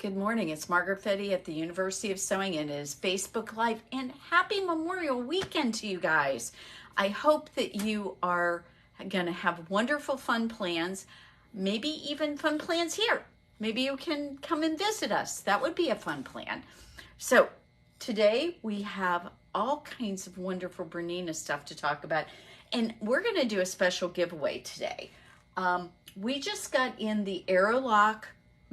Good morning. It's Margaret at the University of Sewing, and it is Facebook Live. And happy Memorial Weekend to you guys. I hope that you are going to have wonderful, fun plans, maybe even fun plans here. Maybe you can come and visit us. That would be a fun plan. So today we have all kinds of wonderful Bernina stuff to talk about, and we're going to do a special giveaway today. We just got in the Aerolock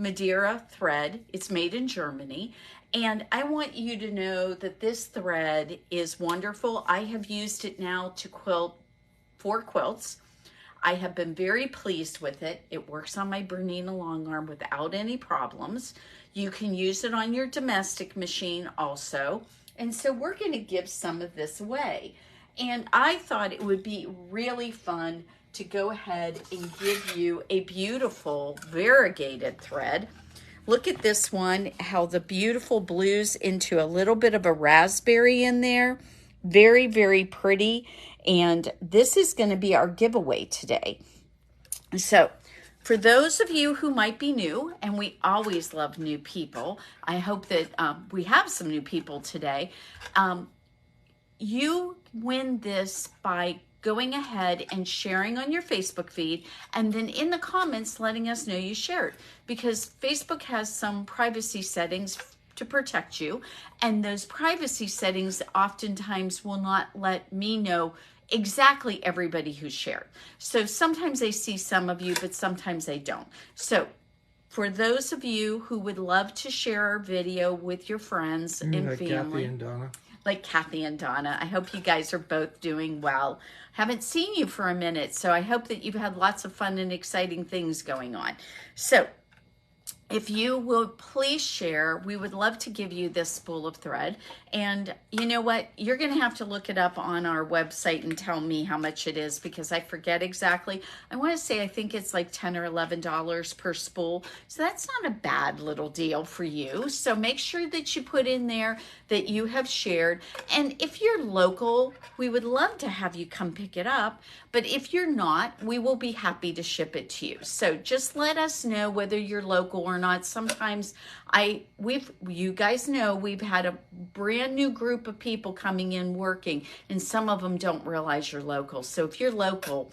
Madeira thread. It's made in Germany, and I want you to know that this thread is wonderful. I have used it now to quilt 4 quilts. I have been very pleased with it. It works on my Bernina Longarm without any problems. You can use it on your domestic machine also. And so we're going to give some of this away. And I thought it would be really fun to go ahead and give you a beautiful variegated thread. Look at this one, how the beautiful blues into a little bit of a raspberry in there. Very, very pretty. And this is going to be our giveaway today. So for those of you who might be new, and we always love new people, I hope that we have some new people today. You win this by going ahead and sharing on your Facebook feed, and then in the comments letting us know you shared, because Facebook has some privacy settings to protect you, and those privacy settings oftentimes will not let me know exactly everybody who shared. So sometimes I see some of you, but sometimes they don't. So for those of you who would love to share our video with your friends and like family, Kathy and Donna. Like Kathy and Donna. I hope you guys are both doing well. Haven't seen you for a minute, so I hope that you've had lots of fun and exciting things going on. So if you will please share, we would love to give you this spool of thread. And you know what? You're going to have to look it up on our website and tell me how much it is, because I forget exactly. I want to say I think it's like $10 or $11 per spool. So that's not a bad little deal for you. So make sure that you put in there that you have shared. And if you're local, we would love to have you come pick it up. But if you're not, we will be happy to ship it to you. So just let us know whether you're local or not. Sometimes you guys know we've had a brand new group of people coming in working, and some of them don't realize you're local. So if you're local,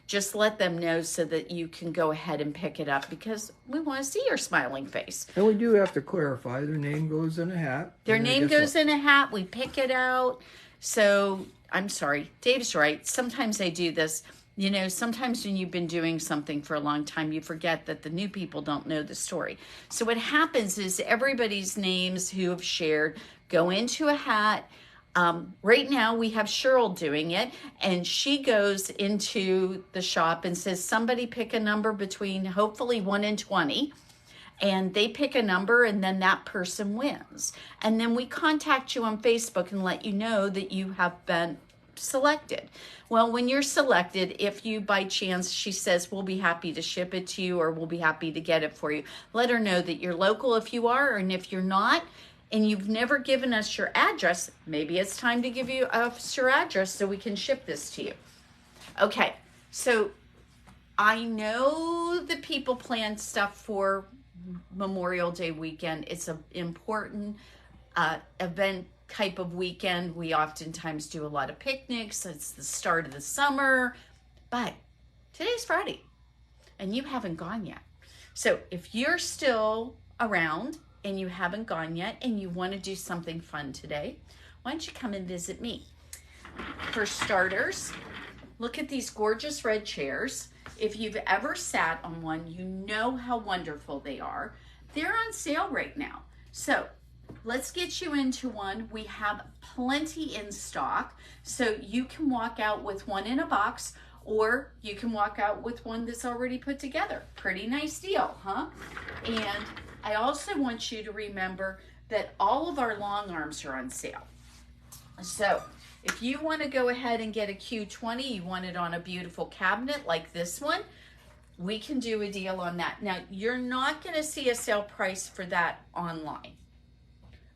just let them know so that you can go ahead and pick it up, because we want to see your smiling face. And we do have to clarify, their name goes in a hat. Their name goes in a hat. We pick it out. So I'm sorry, Dave's right. Sometimes I do this. You know, sometimes when you've been doing something for a long time, you forget that the new people don't know the story. So what happens is everybody's names who have shared go into a hat. Right now we have Cheryl doing it, and she goes into the shop and says, somebody pick a number between hopefully 1 and 20. And they pick a number, and then that person wins. And then we contact you on Facebook and let you know that you have been selected. Well, when you're selected, if you by chance, she says, we'll be happy to ship it to you, or we'll be happy to get it for you. Let her know that you're local if you are, and if you're not, and you've never given us your address, maybe it's time to give you us your address so we can ship this to you. Okay, so I know that people plan stuff for Memorial Day weekend. It's an important event type of weekend. We oftentimes do a lot of picnics. It's the start of the summer, but today's Friday and you haven't gone yet. So if you're still around and you haven't gone yet and you want to do something fun today, why don't you come and visit me? For starters, look at these gorgeous red chairs. If you've ever sat on one, you know how wonderful they are. They're on sale right now. So let's get you into one. We have plenty in stock. So you can walk out with one in a box, or you can walk out with one that's already put together. Pretty nice deal, huh? And I also want you to remember that all of our long arms are on sale. So if you want to go ahead and get a Q20, you want it on a beautiful cabinet like this one, we can do a deal on that. Now, you're not going to see a sale price for that online.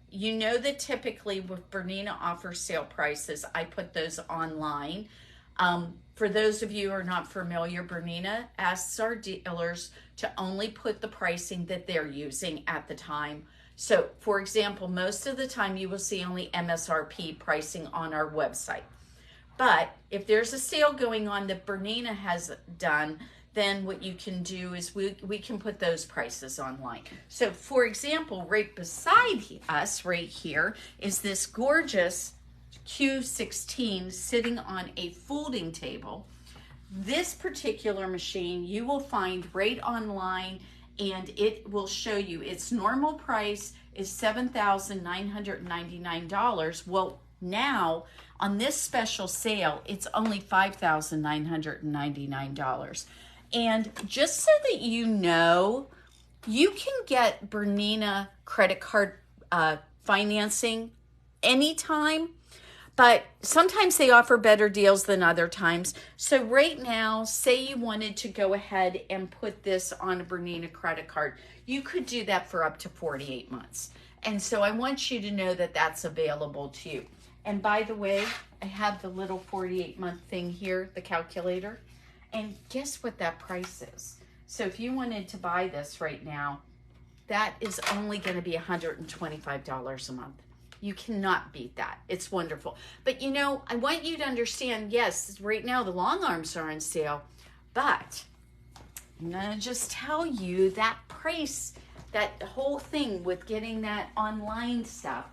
You know that typically with Bernina offers sale prices, I put those online. For those of you who are not familiar, Bernina asks our dealers to only put the pricing that they're using at the time. So, for example, most of the time you will see only MSRP pricing on our website. But if there's a sale going on that Bernina has done, then what you can do is we can put those prices online. So, for example, right beside us right here is this gorgeous Q16 sitting on a folding table. This particular machine you will find right online, and it will show you its normal price is $7,999. Well, now on this special sale, it's only $5,999. And just so that you know, you can get Bernina credit card financing anytime. But sometimes they offer better deals than other times. So right now, say you wanted to go ahead and put this on a Bernina credit card, you could do that for up to 48 months. And so I want you to know that that's available to you. And by the way, I have the little 48-month thing here, the calculator. And guess what that price is? So if you wanted to buy this right now, that is only going to be $125 a month. You cannot beat that. It's wonderful. But you know, I want you to understand, yes, right now the long arms are on sale, but I'm going to just tell you that price, that whole thing with getting that online stuff,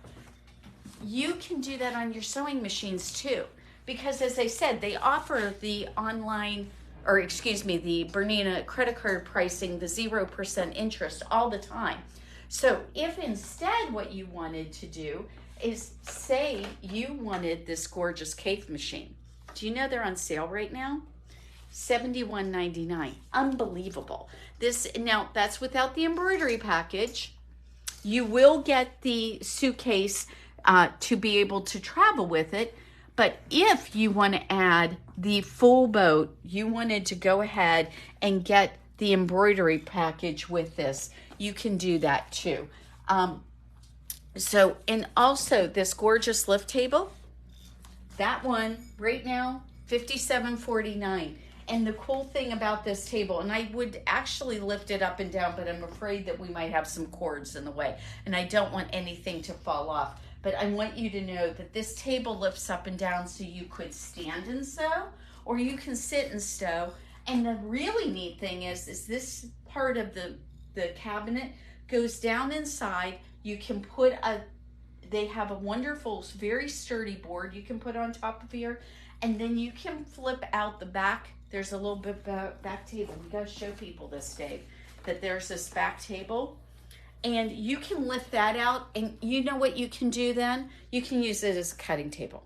you can do that on your sewing machines too. Because as I said, they offer the online, or excuse me, the Bernina credit card pricing, the 0% interest all the time. So if instead what you wanted to do is, say you wanted this gorgeous Kaufman machine. Do you know they're on sale right now? $71.99. Unbelievable. This, now that's without the embroidery package. You will get the suitcase to be able to travel with it. But if you want to add the full boat, you wanted to go ahead and get the embroidery package with this, you can do that too. And also this gorgeous lift table, that one right now, $57.49. And the cool thing about this table, and I would actually lift it up and down, but I'm afraid that we might have some cords in the way, and I don't want anything to fall off. But I want you to know that this table lifts up and down so you could stand and sew, or you can sit and sew. And the really neat thing is this part of the cabinet goes down inside. You can put they have a wonderful, very sturdy board you can put on top of here, and then you can flip out the back. There's a little bit back table. We gotta show people this, Dave, that there's this back table. And you can lift that out, and you know what you can do then? You can use it as a cutting table.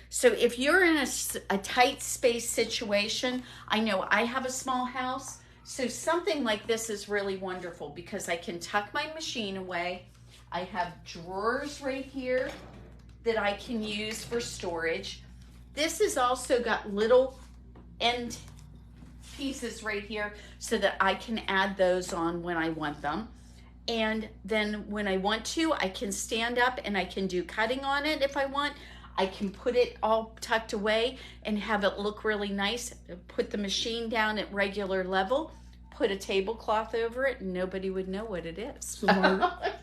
So if you're in a tight space situation, I know I have a small house, so something like this is really wonderful because I can tuck my machine away. I have drawers right here that I can use for storage. This has also got little end pieces right here so that I can add those on when I want them. And then when I want to, I can stand up and I can do cutting on it if I want. I can put it all tucked away and have it look really nice. Put the machine down at regular level, put a tablecloth over it, and nobody would know what it is. So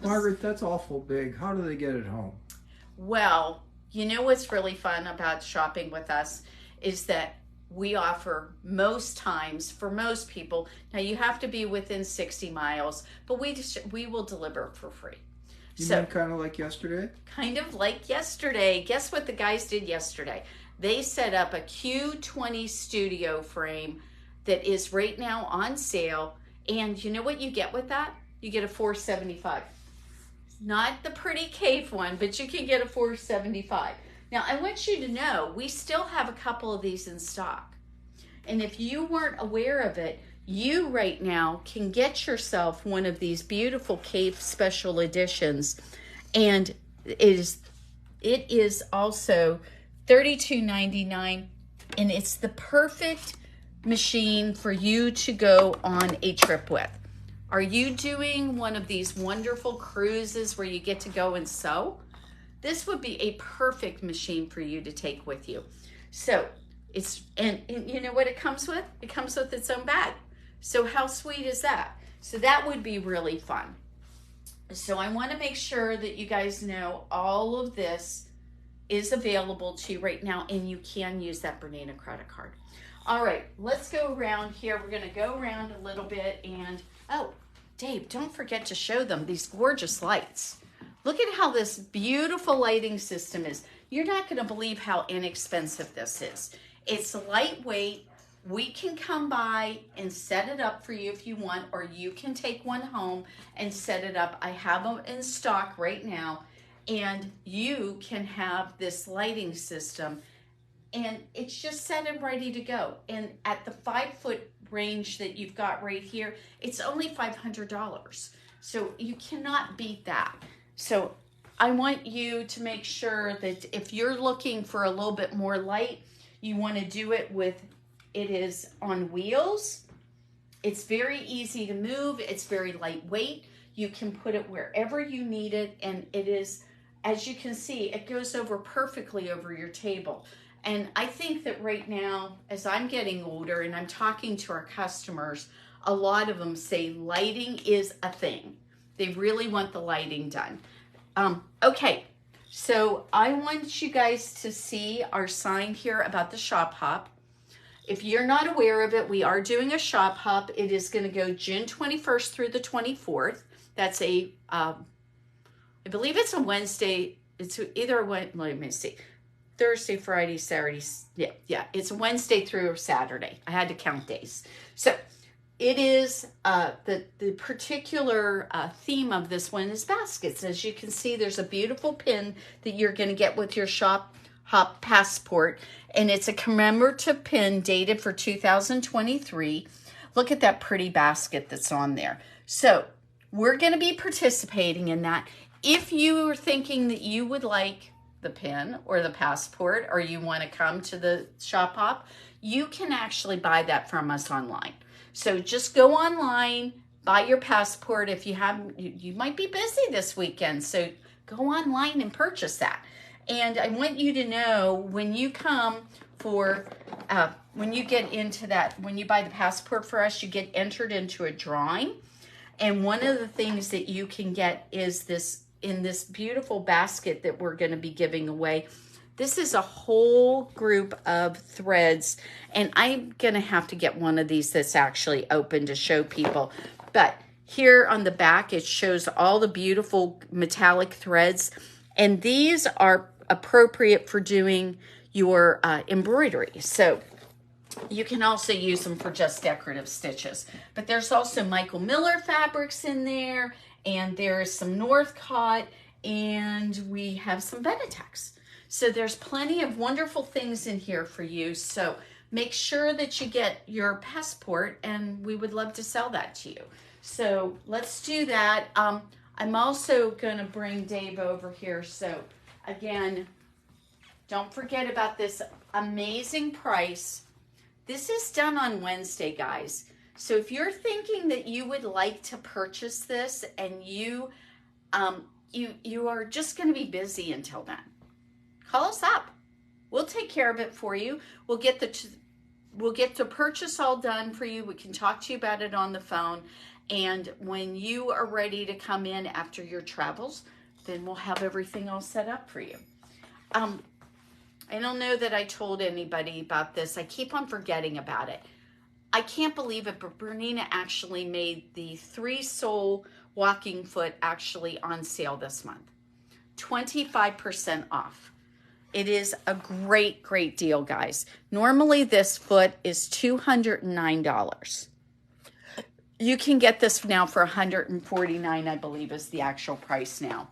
Margaret, that's awful big. How do they get it home? Well, you know what's really fun about shopping with us is that we offer most times, for most people, now you have to be within 60 miles, but we will deliver for free. You mean kind of like yesterday? Kind of like yesterday. Guess what the guys did yesterday? They set up a Q20 studio frame that is right now on sale. And you know what you get with that? You get a $475. Not the pretty cave one, but you can get a $475. Now, I want you to know, we still have a couple of these in stock. And if you weren't aware of it, you right now can get yourself one of these beautiful cave special editions. And it is also $32.99. And it's the perfect machine for you to go on a trip with. Are you doing one of these wonderful cruises where you get to go and sew? This would be a perfect machine for you to take with you. So And you know what it comes with? It comes with its own bag. So how sweet is that? So that would be really fun. So I want to make sure that you guys know all of this is available to you right now, and you can use that Bernina credit card. All right, let's go around here. We're going to go around a little bit, and oh, Dave, don't forget to show them these gorgeous lights. Look at how this beautiful lighting system is. You're not going to believe how inexpensive this is. It's lightweight. We can come by and set it up for you if you want, or you can take one home and set it up. I have them in stock right now, and you can have this lighting system, and it's just set and ready to go. And at the 5-foot range that you've got right here, it's only $500. So you cannot beat that. So I want you to make sure that if you're looking for a little bit more light, you want to do it with, it is on wheels. It's very easy to move. It's very lightweight. You can put it wherever you need it. And it is, as you can see, it goes over perfectly over your table. And I think that right now, as I'm getting older and I'm talking to our customers, a lot of them say lighting is a thing. They really want the lighting done. Okay, so I want you guys to see our sign here about the shop hop. If you're not aware of it, we are doing a shop hop. It is going to go June 21st through the 24th. That's a, I believe it's a Wednesday. It's either let me see, Thursday, Friday, Saturday. Yeah, it's Wednesday through Saturday. I had to count days. So it is, the particular theme of this one is baskets. As you can see, there's a beautiful pin that you're going to get with your shop hop passport, and it's a commemorative pin dated for 2023. Look at that pretty basket that's on there. So we're going to be participating in that. If you are thinking that you would like the pin or the passport, or you want to come to the shop hop, you can actually buy that from us online. So just go online, buy your passport. If you haven't, you might be busy this weekend, so go online and purchase that. And I want you to know when you come for, when you get into that, when you buy the passport for us, you get entered into a drawing. And one of the things that you can get is this, in this beautiful basket that we're going to be giving away. This is a whole group of threads, and I'm going to have to get one of these that's actually open to show people. But here on the back, it shows all the beautiful metallic threads, and these are appropriate for doing your embroidery. So you can also use them for just decorative stitches. But there's also Michael Miller fabrics in there, and there's some Northcott, and we have some Benetechs. So there's plenty of wonderful things in here for you. So make sure that you get your passport, and we would love to sell that to you. So let's do that. I'm also going to bring Dave over here. So again, don't forget about this amazing price. This is done on Wednesday, guys. So if you're thinking that you would like to purchase this, and you are just going to be busy until then, call us up. We'll take care of it for you. We'll get the purchase all done for you. We can talk to you about it on the phone. And when you are ready to come in after your travels, then we'll have everything all set up for you. I don't know that I told anybody about this. I keep on forgetting about it. I can't believe it, but Bernina actually made the 3-sole walking foot actually on sale this month. 25% off. It is a great, great deal, guys. Normally this foot is $209. You can get this now for $149, I believe is the actual price now.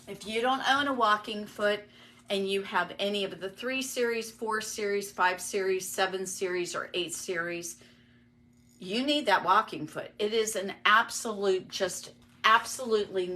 If you don't own a walking foot and you have any of the 3 series, 4 series, 5 series, 7 series, or 8 series, you need that walking foot. It is an absolute, just absolutely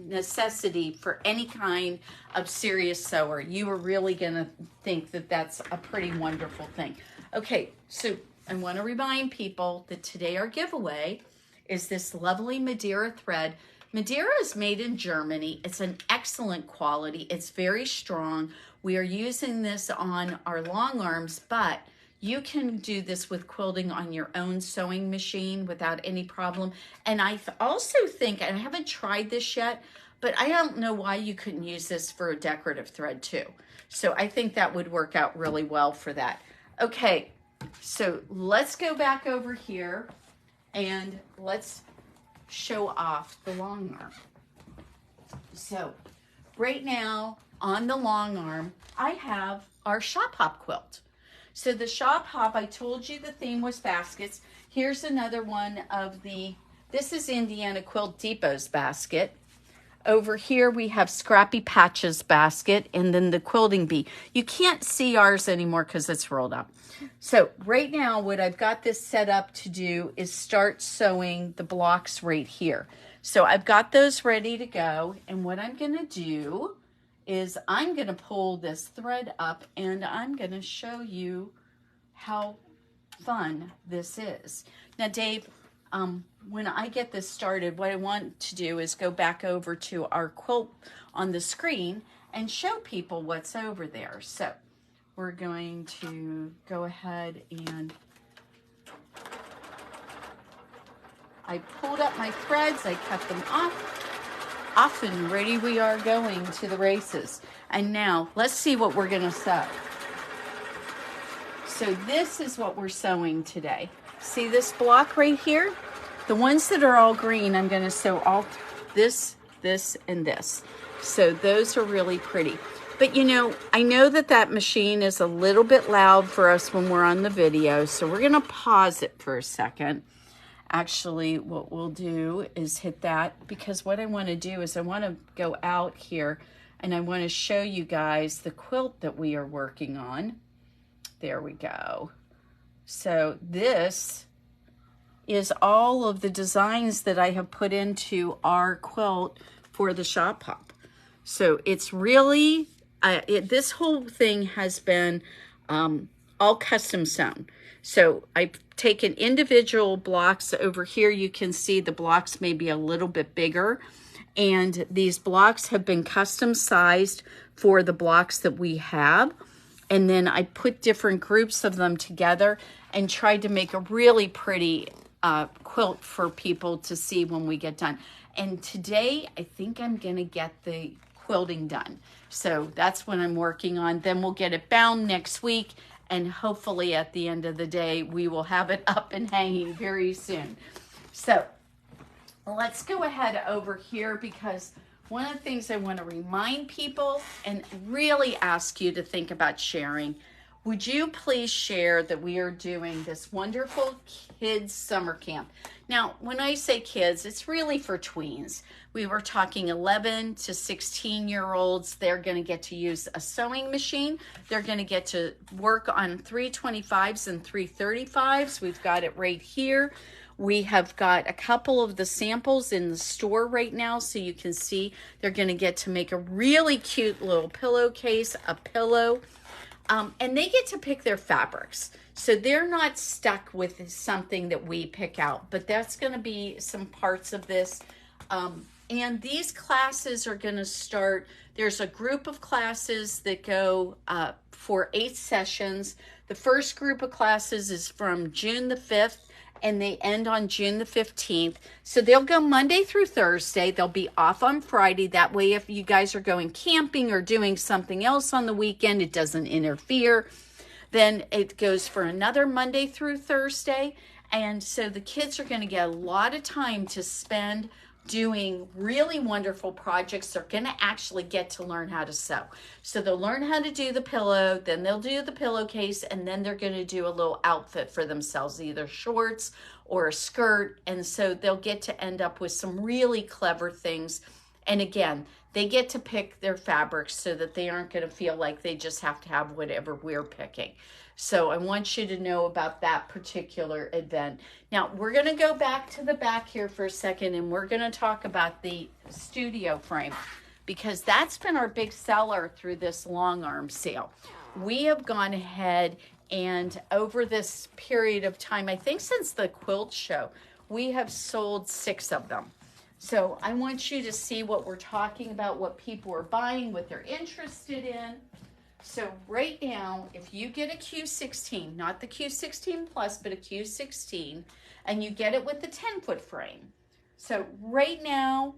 necessity for any kind of serious sewer. You are really going to think that that's a pretty wonderful thing. Okay, so I want to remind people that today our giveaway is this lovely Madeira thread. Madeira is made in Germany. It's an excellent quality. It's very strong. We are using this on our long arms, but you can do this with quilting on your own sewing machine without any problem. And I also think, and I haven't tried this yet, but I don't know why you couldn't use this for a decorative thread too. So I think that would work out really well for that. Okay, so let's go back over here and let's show off the long arm. So right now on the long arm, I have our shop hop quilt. So the shop hop, I told you the theme was baskets. Here's another one of this is Indiana Quilt Depot's basket. Over here we have Scrappy Patches basket and then the quilting bee. You can't see ours anymore because it's rolled up. So right now what I've got this set up to do is start sewing the blocks right here. So I've got those ready to go, and what I'm going to do is I'm going to pull this thread up and I'm going to show you how fun this is. Now Dave, when I get this started, what I want to do is go back over to our quilt on the screen and show people what's over there. So we're going to go ahead and I pulled up my threads, I cut them off and ready we are going to the races. And now let's see what we're gonna sew. So this is what we're sewing today. See this block right here? The ones that are all green, I'm gonna sew all this, and this. So those are really pretty. But you know, I know that machine is a little bit loud for us when we're on the video, so we're gonna pause it for a second. Actually, what we'll do is hit that, because what I wanna do is I wanna go out here and I wanna show you guys the quilt that we are working on. There we go. So this is all of the designs that I have put into our quilt for the shop hop. So it's really, this whole thing has been all custom sewn. So I've taken individual blocks. Over here you can see the blocks may be a little bit bigger, and these blocks have been custom sized for the blocks that we have. And then I put different groups of them together and tried to make a really pretty quilt for people to see when we get done. And today I think I'm gonna get the quilting done. So that's what I'm working on. Then we'll get it bound next week, and hopefully at the end of the day we will have it up and hanging very soon. So let's go ahead over here, because one of the things I want to remind people and really ask you to think about sharing, would you please share that we are doing this wonderful kids summer camp? Now, when I say kids, it's really for tweens. We were talking 11 to 16-year-olds. They're going to get to use a sewing machine. They're going to get to work on 325s and 335s. We've got it right here. We have got a couple of the samples in the store right now, so you can see they're going to get to make a really cute little pillowcase, a pillow, and they get to pick their fabrics. So they're not stuck with something that we pick out, but that's going to be some parts of this. And these classes are going to start. There's a group of classes that go for 8 sessions. The first group of classes is from June the 5th, and they end on June the 15th. So they'll go Monday through Thursday. They'll be off on Friday. That way, if you guys are going camping or doing something else on the weekend, it doesn't interfere. Then it goes for another Monday through Thursday. And so the kids are going to get a lot of time to spend doing really wonderful projects. They're going to actually get to learn how to sew. So they'll learn how to do the pillow, then they'll do the pillowcase, and then they're going to do a little outfit for themselves, either shorts or a skirt. And so they'll get to end up with some really clever things. And again, they get to pick their fabrics so that they aren't going to feel like they just have to have whatever we're picking. So I want you to know about that particular event. Now, we're going to go back to the back here for a second, and we're going to talk about the studio frame, because that's been our big seller through this long arm sale. We have gone ahead and over this period of time, I think since the quilt show, we have sold 6 of them. So I want you to see what we're talking about, what people are buying, what they're interested in. So right now, if you get a Q16, not the Q16 Plus, but a Q16, and you get it with the 10-foot frame. So right now,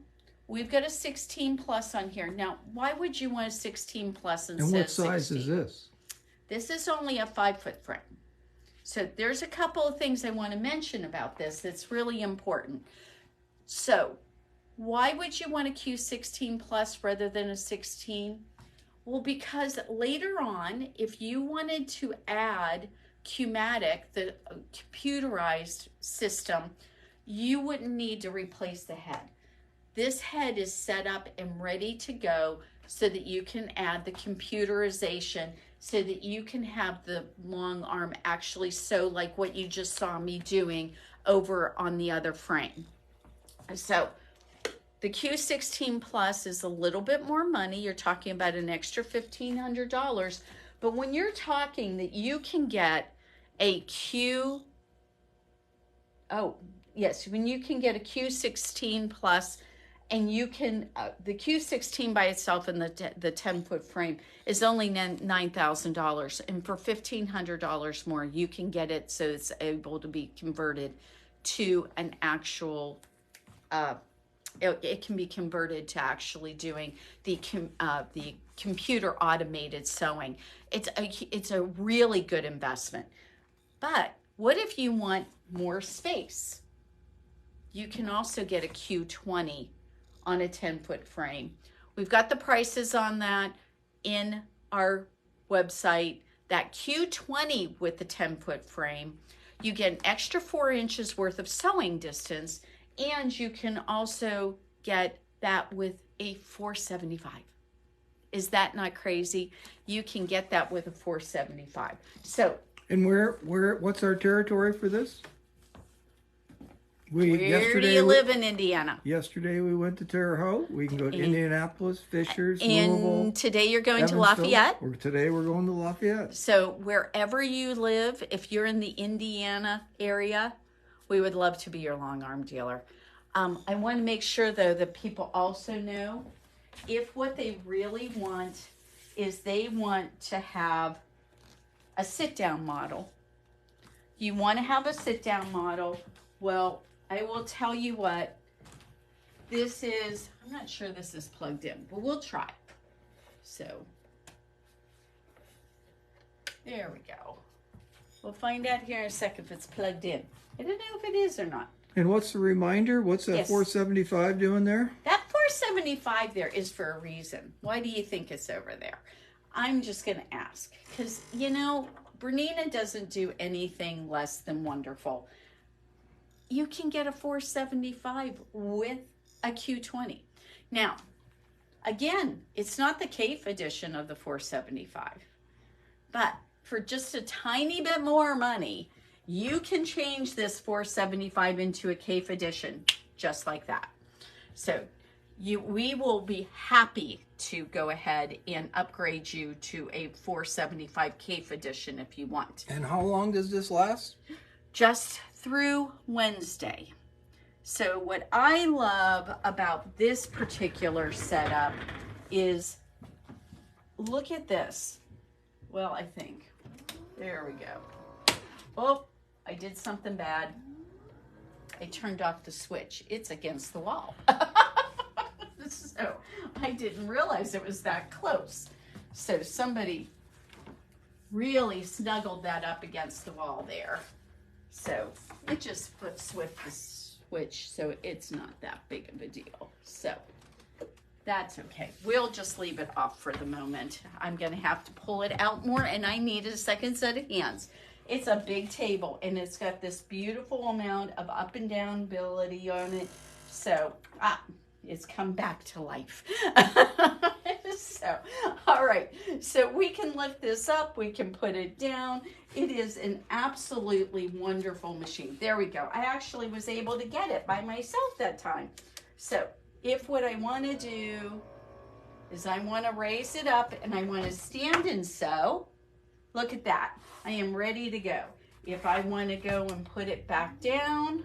we've got a 16 Plus on here. Now, why would you want a 16 Plus instead of 16? And what size is this? This is only a 5-foot frame. So there's a couple of things I want to mention about this that's really important. So why would you want a Q16 Plus rather than a 16? Well, because later on, if you wanted to add Qmatic, the computerized system, you wouldn't need to replace the head. This head is set up and ready to go so that you can add the computerization, so that you can have the long arm actually sew like what you just saw me doing over on the other frame. So the Q16 Plus is a little bit more money. You're talking about an extra $1,500. But when you're talking that you can get a when you can get a Q16 Plus, and you can, the Q16 by itself in the 10-foot frame is only $9,000. And for $1,500 more, you can get it so it's able to be converted to an actual, it can be converted to actually doing the computer automated sewing. It's a really good investment. But what if you want more space? You can also get a Q20 on a 10-foot frame. We've got the prices on that in our website. That Q20 with the 10-foot frame, you get an extra 4 inches worth of sewing distance, and you can also get that with a 475. Is that not crazy? You can get that with a 475. So, and what's our territory for this? Where do you live in Indiana? Yesterday we went to Terre Haute. We can go to Indianapolis, Fishers, and Louisville. Today you're going to Evansville. Lafayette. Today we're going to Lafayette. So wherever you live, if you're in the Indiana area, we would love to be your long arm dealer. I want to make sure though that people also know if what they really want is they want to have a sit-down model. You want to have a sit-down model. Well, I will tell you what, this is, I'm not sure this is plugged in, but we'll try. So, there we go. We'll find out here in a second if it's plugged in. I don't know if it is or not. And what's the reminder? What's that 475 doing there? That 475 there is for a reason. Why do you think it's over there? I'm just going to ask. Because, you know, Bernina doesn't do anything less than wonderful. You can get a 475 with a Q20. Now, again, it's not the CAIF edition of the 475, but for just a tiny bit more money, you can change this 475 into a CAIF edition, just like that. So we will be happy to go ahead and upgrade you to a 475 CAIF edition if you want. And how long does this last? Just through Wednesday. So what I love about this particular setup is, look at this. Well, I think, there we go. Oh, I did something bad. I turned off the switch. It's against the wall. So I didn't realize it was that close. So somebody really snuggled that up against the wall there. So it just flips with the switch, so it's not that big of a deal. So that's okay. We'll just leave it off for the moment. I'm going to have to pull it out more, and I need a second set of hands. It's a big table, and it's got this beautiful amount of up and down ability on it. So, it's come back to life. So, all right. So we can lift this up. We can put it down. It is an absolutely wonderful machine. There we go. I actually was able to get it by myself that time. So if what I want to do is I want to raise it up and I want to stand and sew, look at that. I am ready to go. If I want to go and put it back down,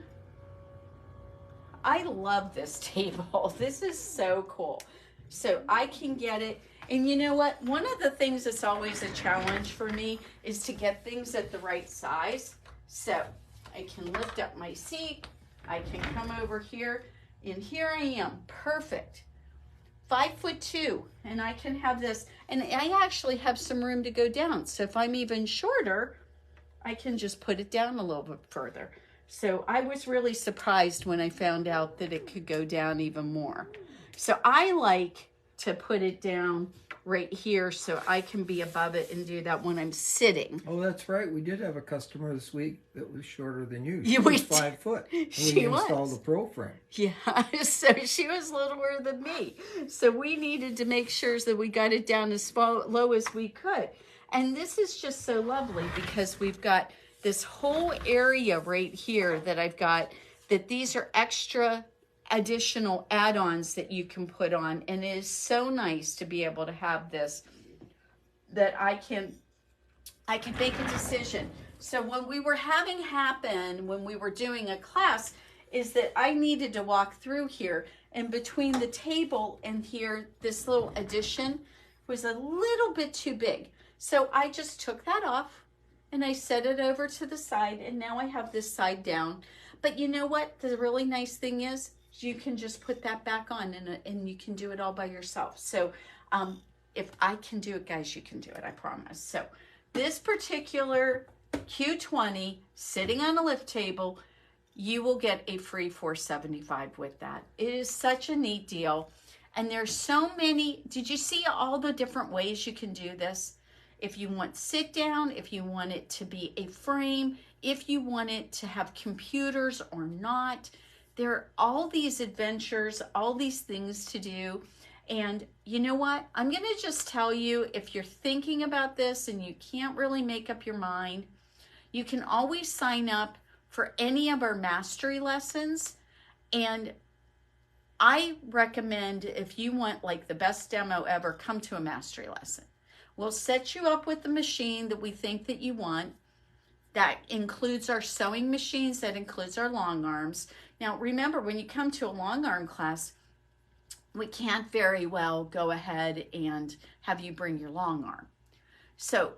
I love this table. This is so cool. So I can get it. And you know what? One of the things that's always a challenge for me is to get things at the right size. So I can lift up my seat. I can come over here. And here I am. Perfect. 5'2", and I can have this. And I actually have some room to go down. So if I'm even shorter, I can just put it down a little bit further. So I was really surprised when I found out that it could go down even more. So I like to put it down right here so I can be above it and do that when I'm sitting. Oh, that's right. We did have a customer this week that was shorter than you. Yeah, She was 5 foot. She We installed was. the Pro Frame. Yeah, so she was littler than me. So we needed to make sure that we got it down as low as we could. And this is just so lovely because we've got this whole area right here that I've got, that these are extra additional add-ons that you can put on. And it is so nice to be able to have this, that I can make a decision. So when we were having happen, when we were doing a class, is that I needed to walk through here, and between the table and here, this little addition was a little bit too big. So I just took that off and I set it over to the side, and now I have this side down. But you know what? The really nice thing is you can just put that back on, and you can do it all by yourself. So if I can do it, guys, you can do it, I promise. So this particular Q20 sitting on a lift table, you will get a free $4.75 with that. It is such a neat deal. And there's so many. Did you see all the different ways you can do this? If you want sit down, if you want it to be a frame, if you want it to have computers or not, there are all these adventures, all these things to do. And you know what? I'm going to just tell you, if you're thinking about this and you can't really make up your mind, you can always sign up for any of our mastery lessons. And I recommend, if you want like the best demo ever, come to a mastery lesson. We'll set you up with the machine that we think that you want. That includes our sewing machines, that includes our long arms. Now remember, when you come to a long arm class, we can't very well go ahead and have you bring your long arm. So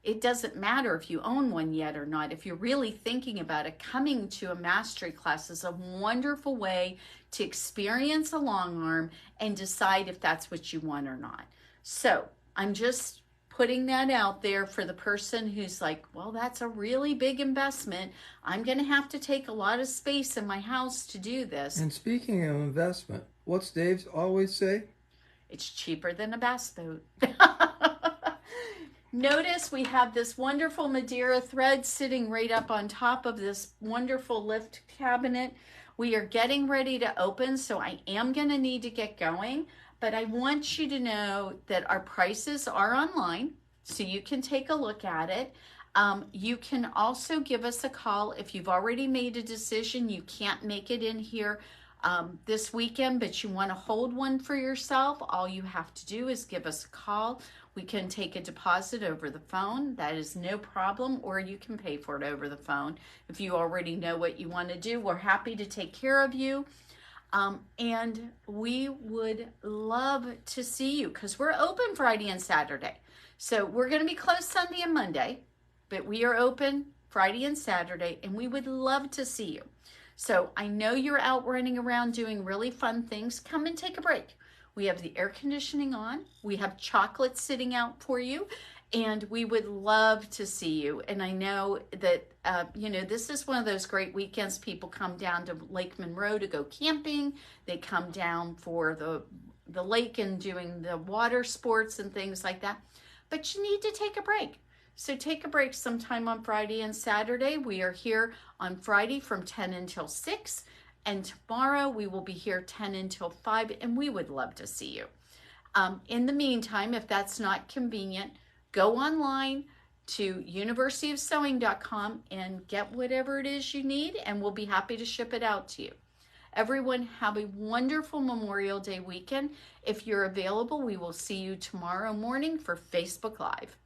it doesn't matter if you own one yet or not. If you're really thinking about it, coming to a mastery class is a wonderful way to experience a long arm and decide if that's what you want or not. So I'm just putting that out there for the person who's like, well, that's a really big investment. I'm going to have to take a lot of space in my house to do this. And speaking of investment, what's Dave always say? It's cheaper than a bass boat. Notice we have this wonderful Madeira thread sitting right up on top of this wonderful lift cabinet. We are getting ready to open, so I am going to need to get going. But I want you to know that our prices are online, so you can take a look at it. You can also give us a call if you've already made a decision. You can't make it in here this weekend, but you want to hold one for yourself. All you have to do is give us a call. We can take a deposit over the phone. That is no problem, or you can pay for it over the phone. If you already know what you want to do, we're happy to take care of you. And we would love to see you, because we're open Friday and Saturday. So we're going to be closed Sunday and Monday, but we are open Friday and Saturday, and we would love to see you. So I know you're out running around doing really fun things. Come and take a break. We have the air conditioning on. We have chocolate sitting out for you, and we would love to see you. And I know that, this is one of those great weekends. People come down to Lake Monroe to go camping. They come down for the lake and doing the water sports and things like that. But you need to take a break. So take a break sometime on Friday and Saturday. We are here on Friday from 10 until 6. And tomorrow we will be here 10 until 5. And we would love to see you. In the meantime, if that's not convenient, go online to universityofsewing.com and get whatever it is you need, and we'll be happy to ship it out to you. Everyone, have a wonderful Memorial Day weekend. If you're available, we will see you tomorrow morning for Facebook Live.